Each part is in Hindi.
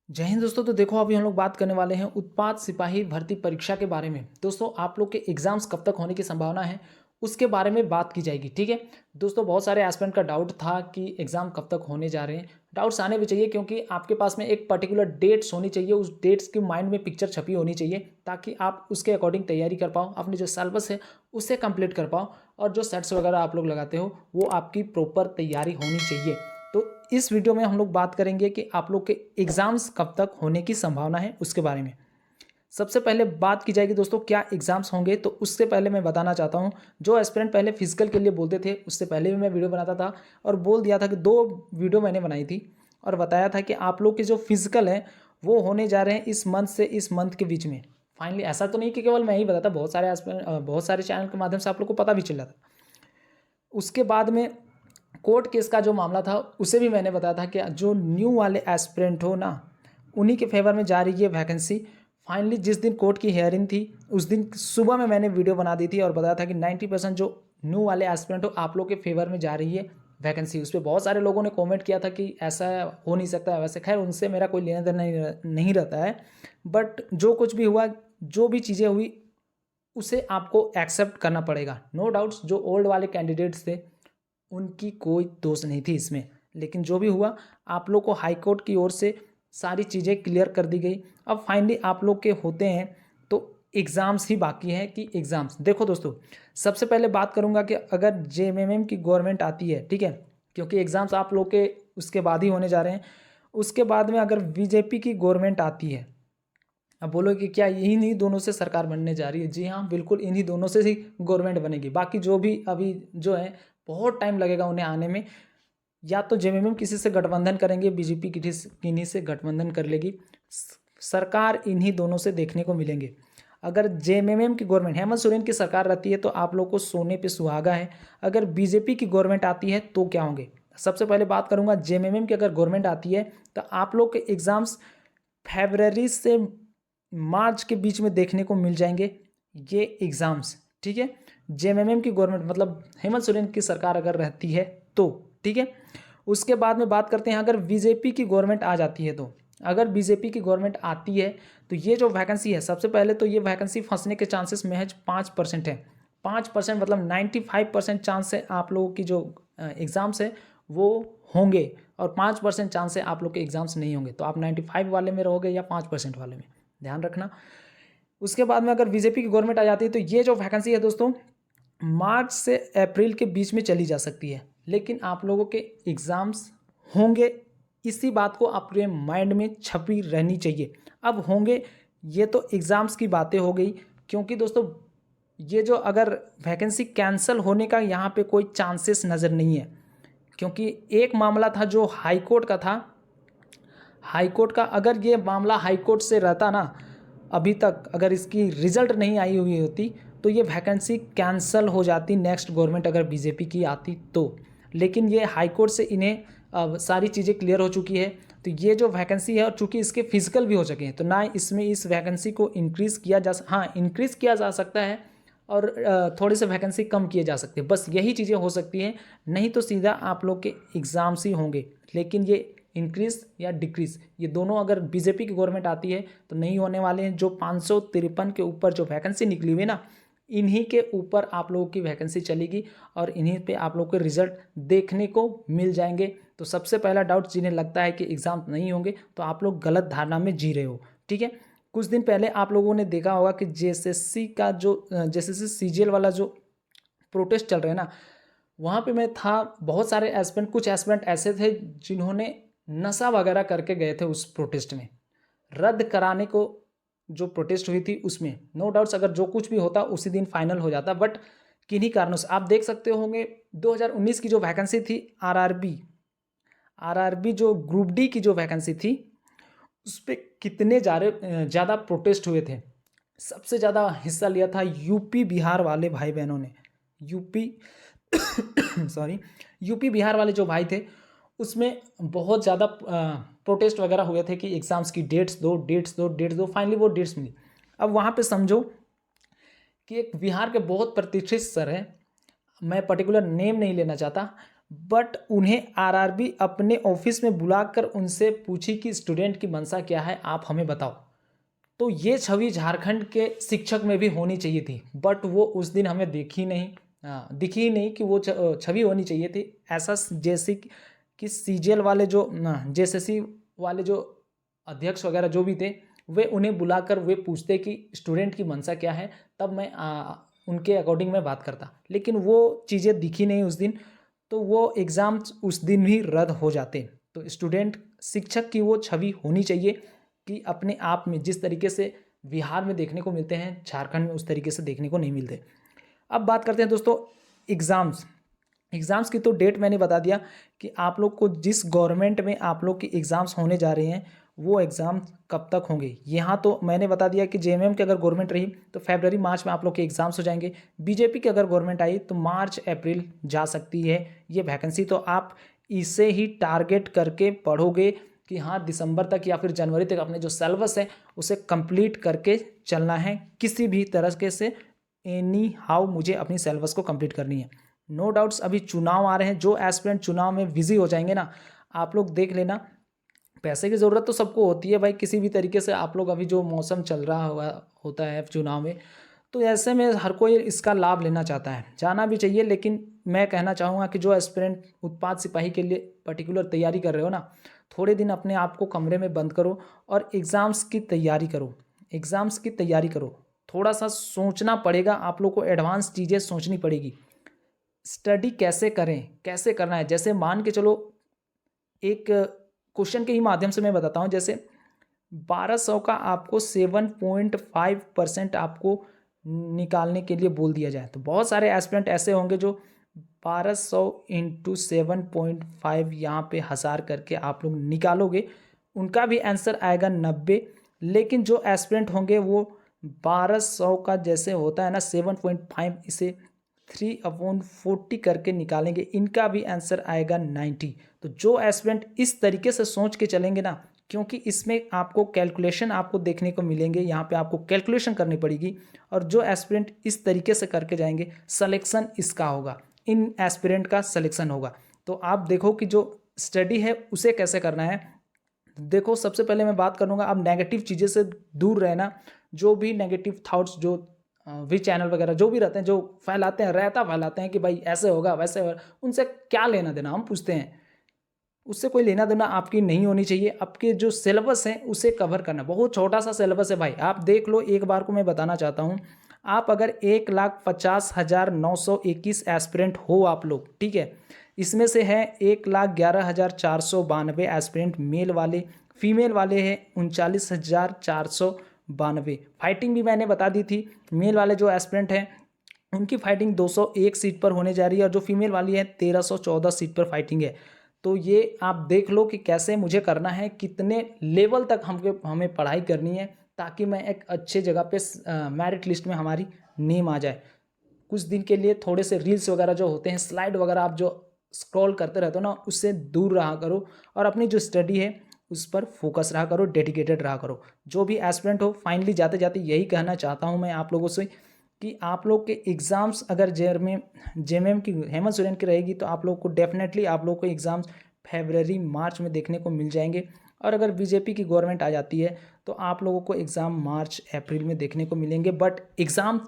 जय हिंद दोस्तों। तो देखो अभी हम लोग बात करने वाले हैं उत्पाद सिपाही भर्ती परीक्षा के बारे में। दोस्तों आप लोग के एग्जाम्स कब तक होने की संभावना है उसके बारे में बात की जाएगी। ठीक है दोस्तों, बहुत सारे एस्पिरेंट का डाउट था कि एग्ज़ाम कब तक होने जा रहे हैं। डाउट्स आने भी चाहिए क्योंकि आपके पास में एक पर्टिकुलर डेट्स होनी चाहिए, उस डेट्स की माइंड में पिक्चर छपी होनी चाहिए ताकि आप उसके अकॉर्डिंग तैयारी कर पाओ, अपने जो सिलेबस है उससे कंप्लीट कर पाओ और जो सेट्स वगैरह आप लोग लगाते हो वो आपकी प्रॉपर तैयारी होनी चाहिए। तो इस वीडियो में हम लोग बात करेंगे कि आप लोग के एग्ज़ाम्स कब तक होने की संभावना है उसके बारे में। सबसे पहले बात की जाएगी दोस्तों क्या एग्ज़ाम्स होंगे, तो उससे पहले मैं बताना चाहता हूँ जो एस्पिरेंट पहले फिजिकल के लिए बोलते थे उससे पहले भी मैं वीडियो बनाता था और बोल दिया था कि 2 वीडियो मैंने बनाई थी और बताया था कि आप लोग के जो फिजिकल हैं वो होने जा रहे हैं इस मंथ से इस मंथ के बीच में। फाइनली ऐसा तो नहीं कि केवल मैं ही बताता, बहुत सारे चैनल के माध्यम से आप लोग को पता भी चला था। उसके बाद में कोर्ट केस का जो मामला था उसे भी मैंने बताया था कि जो न्यू वाले एस्पिरेंट हो ना उन्हीं के फेवर में जा रही है वैकेंसी। फाइनली जिस दिन कोर्ट की हियरिंग थी उस दिन सुबह में मैंने वीडियो बना दी थी और बताया था कि 90% जो न्यू वाले एस्पिरेंट हो आप लोग के फेवर में जा रही है वैकेंसी। उस पर बहुत सारे लोगों ने कमेंट किया था कि ऐसा हो नहीं सकता है, वैसे खैर उनसे मेरा कोई लेना देना नहीं रहता है। बट जो कुछ भी हुआ, जो भी चीज़ें हुई उसे आपको एक्सेप्ट करना पड़ेगा। नो डाउट्स जो ओल्ड वाले कैंडिडेट्स थे उनकी कोई दोष नहीं थी इसमें, लेकिन जो भी हुआ आप लोग को हाई कोर्ट की ओर से सारी चीज़ें क्लियर कर दी गई। अब फाइनली आप लोग के होते हैं तो एग्ज़ाम्स ही बाकी हैं कि एग्ज़ाम्स। देखो दोस्तों सबसे पहले बात करूंगा कि अगर जेएमएम की गवर्नमेंट आती है, ठीक है, क्योंकि एग्ज़ाम्स आप लोग के उसके बाद ही होने जा रहे हैं। उसके बाद में अगर बीजेपी की गवर्नमेंट आती है, अब बोलो कि क्या इन्हीं दोनों से सरकार बनने जा रही है? जी हाँ बिल्कुल, इन्हीं दोनों से ही गवर्नमेंट बनेगी। बाकी जो भी अभी जो है बहुत टाइम लगेगा उन्हें आने में। या तो जेएमएम किसी से गठबंधन करेंगे, बीजेपी किन्हीं से गठबंधन कर लेगी, सरकार इन्हीं दोनों से देखने को मिलेंगे। अगर जेएमएम की गवर्नमेंट हेमंत सोरेन की सरकार रहती है तो आप लोग को सोने पे सुहागा है। अगर बीजेपी की गवर्नमेंट आती है तो क्या होंगे? सबसे पहले बात करूंगा जेएमएम की अगर गवर्नमेंट आती है तो आप लोग के एग्जाम्स फरवरी से मार्च के बीच में देखने को मिल जाएंगे ये एग्ज़ाम्स। ठीक है, जेएमएम की गवर्नमेंट मतलब हेमंत सोरेन की सरकार अगर रहती है तो। ठीक है, उसके बाद में बात करते हैं अगर बीजेपी की गवर्नमेंट आ जाती है तो। अगर बीजेपी की गवर्नमेंट आती है तो ये जो वैकेंसी है, सबसे पहले तो ये वैकेंसी फंसने के चांसेस महज 5% है। 5% मतलब 95% चांस है आप लोगों की जो एग्ज़ाम्स है वो होंगे और 5% चांस है आप लोग के एग्ज़ाम्स नहीं होंगे। तो आप 95 वाले में रहोगे या 5% वाले में, ध्यान रखना। उसके बाद में अगर बीजेपी की गवर्नमेंट आ जाती है तो ये जो वैकेंसी है दोस्तों मार्च से अप्रैल के बीच में चली जा सकती है, लेकिन आप लोगों के एग्ज़ाम्स होंगे, इसी बात को अपने माइंड में छपी रहनी चाहिए। अब होंगे ये तो एग्ज़ाम्स की बातें हो गई, क्योंकि दोस्तों ये जो अगर वैकेंसी कैंसिल होने का यहाँ पे कोई चांसेस नज़र नहीं है, क्योंकि एक मामला था जो हाई कोर्ट का था। हाई कोर्ट का अगर ये मामला हाई कोर्ट से रहता ना, अभी तक अगर इसकी रिज़ल्ट नहीं आई हुई होती तो ये वैकेंसी कैंसल हो जाती नेक्स्ट गवर्नमेंट अगर बीजेपी की आती तो। लेकिन ये हाई कोर्ट से इन्हें अब सारी चीज़ें क्लियर हो चुकी है, तो ये जो वैकेंसी है और चूँकि इसके फिजिकल भी हो चुके हैं तो ना इसमें इस वैकेंसी को इंक्रीज़ किया जा हाँ इंक्रीज़ किया जा सकता है और थोड़े से वैकेंसी कम किए जा सकते हैं, बस यही चीज़ें हो सकती हैं। नहीं तो सीधा आप लोग के एग्ज़ाम्स ही होंगे। लेकिन ये इंक्रीज़ या डिक्रीज़ ये दोनों अगर बीजेपी की गवर्नमेंट आती है तो नहीं होने वाले हैं। जो 553 के ऊपर जो वैकेंसी निकली हुई है ना, इन्हीं के ऊपर आप लोगों की वैकेंसी चलेगी और इन्हीं पे आप लोगों के रिजल्ट देखने को मिल जाएंगे। तो सबसे पहला डाउट जिन्हें लगता है कि एग्ज़ाम नहीं होंगे तो आप लोग गलत धारणा में जी रहे हो। ठीक है, कुछ दिन पहले आप लोगों ने देखा होगा कि जेएसएससी का जो जेएसएससी सीजीएल वाला जो प्रोटेस्ट चल रहे हैं ना, वहाँ पे मैं था। बहुत सारे एस्पिरेंट, कुछ एस्पिरेंट ऐसे थे जिन्होंने नशा वगैरह करके गए थे उस प्रोटेस्ट में, रद्द कराने को जो प्रोटेस्ट हुई थी उसमें। नो डाउट्स अगर जो कुछ भी होता उसी दिन फाइनल हो जाता, बट किन्हीं कारणों से आप देख सकते होंगे 2019 की जो वैकेंसी थी आरआरबी जो ग्रुप डी की जो वैकेंसी थी उस पर कितने ज़्यादा प्रोटेस्ट हुए थे। सबसे ज़्यादा हिस्सा लिया था यूपी बिहार वाले भाई बहनों ने। यूपी सॉरी, यूपी बिहार वाले जो भाई थे उसमें बहुत ज़्यादा प्रोटेस्ट वगैरह हुए थे कि एग्ज़ाम्स की डेट्स दो डेट्स दो डेट्स दो। फाइनली वो डेट्स मिली। अब वहाँ पे समझो कि एक बिहार के बहुत प्रतिष्ठित सर है, मैं पर्टिकुलर नेम नहीं लेना चाहता, बट उन्हें आरआरबी अपने ऑफिस में बुलाकर उनसे पूछी कि स्टूडेंट की मंशा क्या है, आप हमें बताओ। तो ये छवि झारखंड के शिक्षक में भी होनी चाहिए थी, बट वो उस दिन हमें दिखी नहीं। दिखी ही नहीं कि वो छवि होनी चाहिए थी ऐसा। जैसे कि सीजीएल वाले जो जेएसएससी वाले जो अध्यक्ष वगैरह जो भी थे, वे उन्हें बुलाकर वे पूछते कि स्टूडेंट की मंशा क्या है, तब मैं उनके अकॉर्डिंग मैं बात करता। लेकिन वो चीज़ें दिखी नहीं उस दिन, तो वो एग्ज़ाम्स उस दिन भी रद्द हो जाते। तो स्टूडेंट शिक्षक की वो छवि होनी चाहिए कि अपने आप में जिस तरीके से बिहार में देखने को मिलते हैं, झारखंड में उस तरीके से देखने को नहीं मिलते। अब बात करते हैं दोस्तों एग्ज़ाम्स की। तो डेट मैंने बता दिया कि आप लोग को जिस गवर्नमेंट में आप लोग की एग्ज़ाम्स होने जा रहे हैं वो एग्ज़ाम कब तक होंगे। यहाँ तो मैंने बता दिया कि जेएमएम की अगर गवर्नमेंट रही तो फरवरी मार्च में आप लोग के एग्ज़ाम्स हो जाएंगे। बीजेपी की अगर गवर्नमेंट आई तो मार्च अप्रैल जा सकती है ये वैकेंसी। तो आप इसे ही टारगेट करके पढ़ोगे कि हाँ दिसंबर तक या फिर जनवरी तक अपने जो सिलेबस है उसे कंप्लीट करके चलना है। किसी भी तरह से एनी हाउ मुझे अपनी सिलेबस को कंप्लीट करनी है। नो डाउट्स अभी चुनाव आ रहे हैं, जो एस्पिरेंट चुनाव में बिजी हो जाएंगे ना, आप लोग देख लेना। पैसे की ज़रूरत तो सबको होती है भाई, किसी भी तरीके से आप लोग अभी जो मौसम चल रहा होता है चुनाव में, तो ऐसे में हर कोई इसका लाभ लेना चाहता है, जाना भी चाहिए। लेकिन मैं कहना चाहूँगा कि जो एस्पिरेंट उत्पाद सिपाही के लिए पर्टिकुलर तैयारी कर रहे हो ना, थोड़े दिन अपने आप को कमरे में बंद करो और एग्ज़ाम्स की तैयारी करो। थोड़ा सा सोचना पड़ेगा आप लोग को, एडवांस चीज़ें सोचनी पड़ेगी। स्टडी कैसे करें, कैसे करना है, जैसे मान के चलो एक क्वेश्चन के ही माध्यम से मैं बताता हूँ। जैसे 1200 का आपको 7.5% आपको निकालने के लिए बोल दिया जाए, तो बहुत सारे एस्पिरेंट ऐसे होंगे जो 1200 इंटू 7.5 यहाँ पे 1000 करके आप लोग निकालोगे, उनका भी आंसर आएगा 90। लेकिन जो एस्पिरेंट होंगे वो 1200 का जैसे होता है ना 7.5, इसे 3/40 करके निकालेंगे, इनका भी आंसर आएगा 90। तो जो एस्पिरेंट इस तरीके से सोच के चलेंगे ना, क्योंकि इसमें आपको कैलकुलेशन आपको देखने को मिलेंगे, यहाँ पे आपको कैलकुलेशन करनी पड़ेगी। और जो एस्पिरेंट इस तरीके से करके जाएंगे, सिलेक्शन इसका होगा, इन एस्पिरेंट का सिलेक्शन होगा। तो आप देखो कि जो स्टडी है उसे कैसे करना है। देखो सबसे पहले मैं बात करूँगा, आप नेगेटिव चीज़ें से दूर रहना। जो भी नेगेटिव थाट्स जो भी चैनल वगैरह जो भी रहते हैं, जो फैलाते हैं कि भाई ऐसे होगा वैसे होगा, उनसे क्या लेना देना, हम पूछते हैं। उससे कोई लेना देना आपकी नहीं होनी चाहिए। आपके जो सिलेबस है उसे कवर करना, बहुत छोटा सा सिलेबस है भाई, आप देख लो। एक बार को मैं बताना चाहता हूँ, आप अगर 1,50,921 एस्पिरेंट हो आप लोग, ठीक है, इसमें से है 1,11,492 एस्पिरेंट मेल वाले, फीमेल वाले हैं 39,492। फाइटिंग भी मैंने बता दी थी, मेल वाले जो एस्पिरेंट हैं उनकी फाइटिंग 201 सीट पर होने जा रही है, और जो फीमेल वाली है 1314 सीट पर फाइटिंग है। तो ये आप देख लो कि कैसे मुझे करना है, कितने लेवल तक हमें पढ़ाई करनी है, ताकि मैं एक अच्छे जगह पे मेरिट लिस्ट में हमारी नेम आ जाए। कुछ दिन के लिए थोड़े से रील्स वगैरह जो होते हैं, स्लाइड वगैरह आप जो स्क्रॉल करते रहते हो ना, उससे दूर रहा करो और अपनी जो स्टडी है उस पर फोकस रहा करो, डेडिकेटेड रहा करो। जो भी एस्पिरेंट हो, फाइनली जाते जाते यही कहना चाहता हूँ मैं आप लोगों से कि आप लोग के एग्ज़ाम्स अगर जेएमएम की हेमंत सोरेन की रहेगी तो आप लोग को डेफिनेटली आप लोग को एग्ज़ाम्स फरवरी मार्च में देखने को मिल जाएंगे। और अगर बीजेपी की गवर्नमेंट आ जाती है तो आप लोगों को एग्ज़ाम मार्च अप्रैल में देखने को मिलेंगे। बट एग्ज़ाम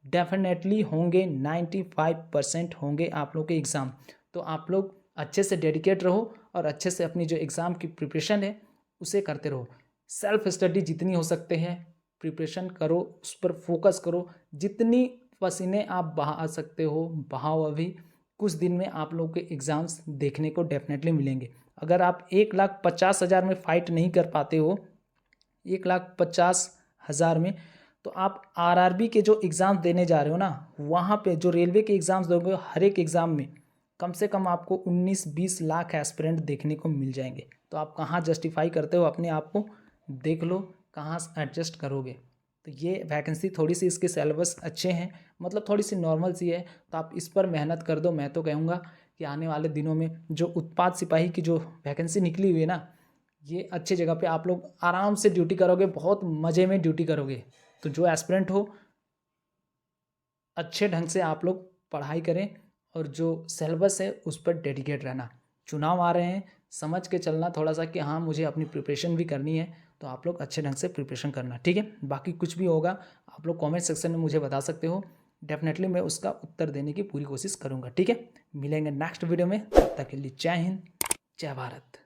डेफिनेटली होंगे, 95% होंगे आप लोग के एग्ज़ाम। तो आप लोग अच्छे से डेडिकेट रहो और अच्छे से अपनी जो एग्ज़ाम की प्रिपरेशन है उसे करते रहो। सेल्फ स्टडी जितनी हो सकते हैं प्रिपरेशन करो, उस पर फोकस करो। जितनी पसीने आप बहा सकते हो बहाओ। अभी कुछ दिन में आप लोगों के एग्ज़ाम्स देखने को डेफिनेटली मिलेंगे। अगर आप 1,50,000 में फ़ाइट नहीं कर पाते हो, 1,50,000 में, तो आप आरआरबी के जो एग्ज़ाम देने जा रहे हो ना, वहाँ पे जो रेलवे के एग्ज़ाम्स दोगे, हर एक एग्ज़ाम में कम से कम आपको 19-20 लाख एस्पिरेंट देखने को मिल जाएंगे। तो आप कहाँ जस्टिफाई करते हो अपने आप को, देख लो कहाँ एडजस्ट करोगे। तो ये वैकेंसी थोड़ी सी, इसके सिलेबस अच्छे हैं, मतलब थोड़ी सी नॉर्मल सी है, तो आप इस पर मेहनत कर दो। मैं तो कहूँगा कि आने वाले दिनों में जो उत्पाद सिपाही की जो वैकेंसी निकली हुई है ना, ये अच्छी जगह पे आप लोग आराम से ड्यूटी करोगे, बहुत मज़े में ड्यूटी करोगे। तो जो एस्पिरेंट हो, अच्छे ढंग से आप लोग पढ़ाई करें और जो सिलेबस है उस पर डेडिकेट रहना। चुनाव आ रहे हैं, समझ के चलना थोड़ा सा कि हाँ मुझे अपनी प्रिपरेशन भी करनी है, तो आप लोग अच्छे ढंग से प्रिपरेशन करना, ठीक है। बाकी कुछ भी होगा आप लोग कमेंट सेक्शन में मुझे बता सकते हो, डेफिनेटली मैं उसका उत्तर देने की पूरी कोशिश करूँगा, ठीक है। मिलेंगे नेक्स्ट वीडियो में, तब तक के लिए जय हिंद, जय भारत।